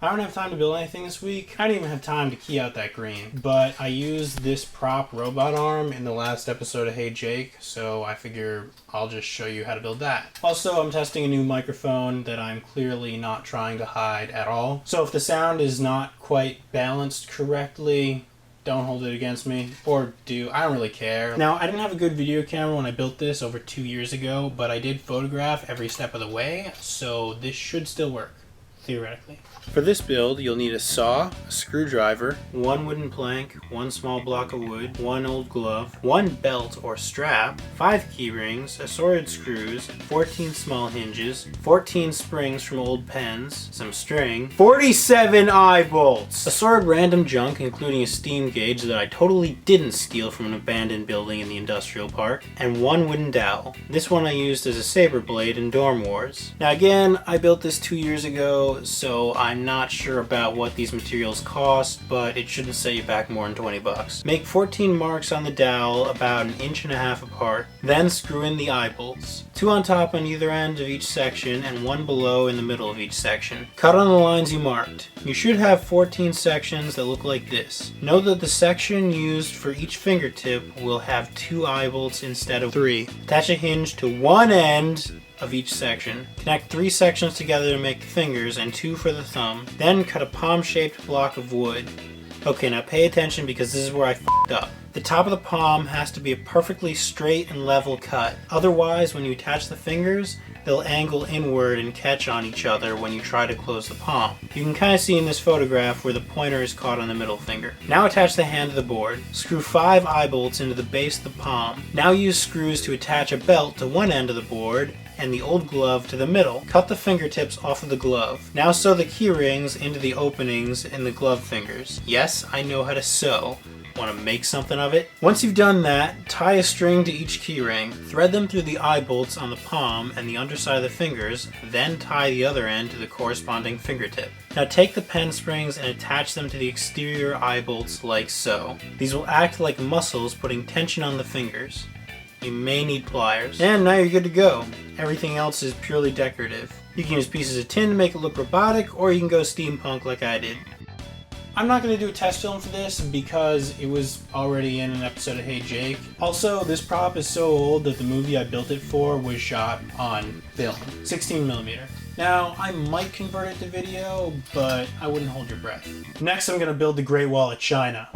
I don't have time to build anything this week. I didn't even have time to key out that green. But I used this prop robot arm in the last episode of Hey Jake, so I figure I'll just show you how to build that. Also, I'm testing a new microphone that I'm clearly not trying to hide at all. So if the sound is not quite balanced correctly, don't hold it against me, or do. I don't really care. Now, I didn't have a good video camera when I built this over 2 years ago, but I did photograph every step of the way, so this should still work, theoretically. For this build, you'll need a saw, a screwdriver, one wooden plank, one small block of wood, one old glove, one belt or strap, 5 key rings, assorted screws, 14 small hinges, 14 springs from old pens, some string, 47 eye bolts, assorted random junk including a steam gauge that I totally didn't steal from an abandoned building in the industrial park, and one wooden dowel. This one I used as a saber blade in Dorm Wars. Now again, I built this 2 years ago, so I'm not sure about what these materials cost, but it shouldn't set you back more than 20 bucks. Make 14 marks on the dowel about 1.5 inches apart, then screw in the eye bolts. 2 on top on either end of each section and 1 below in the middle of each section. Cut on the lines you marked. You should have 14 sections that look like this. Note that the section used for each fingertip will have 2 eye bolts instead of 3. Attach a hinge to one end of each section. Connect 3 sections together to make the fingers and 2 for the thumb. Then cut a palm-shaped block of wood. Okay, now pay attention because this is where I f***ed up. The top of the palm has to be a perfectly straight and level cut. Otherwise, when you attach the fingers, they'll angle inward and catch on each other when you try to close the palm. You can kind of see in this photograph where the pointer is caught on the middle finger. Now attach the hand to the board. Screw 5 eye bolts into the base of the palm. Now use screws to attach a belt to one end of the board and the old glove to the middle. Cut the fingertips off of the glove. Now sew the key rings into the openings in the glove fingers. Yes, I know how to sew. Want to make something of it? Once you've done that, tie a string to each key ring. Thread them through the eye bolts on the palm and the underside of the fingers, then tie the other end to the corresponding fingertip. Now take the pen springs and attach them to the exterior eye bolts like so. These will act like muscles putting tension on the fingers. You may need pliers. And now you're good to go. Everything else is purely decorative. You can use pieces of tin to make it look robotic, or you can go steampunk like I did. I'm not going to do a test film for this because it was already in an episode of Hey Jake. Also, this prop is so old that the movie I built it for was shot on film, 16mm. Now, I might convert it to video, but I wouldn't hold your breath. Next, I'm going to build the Great Wall of China.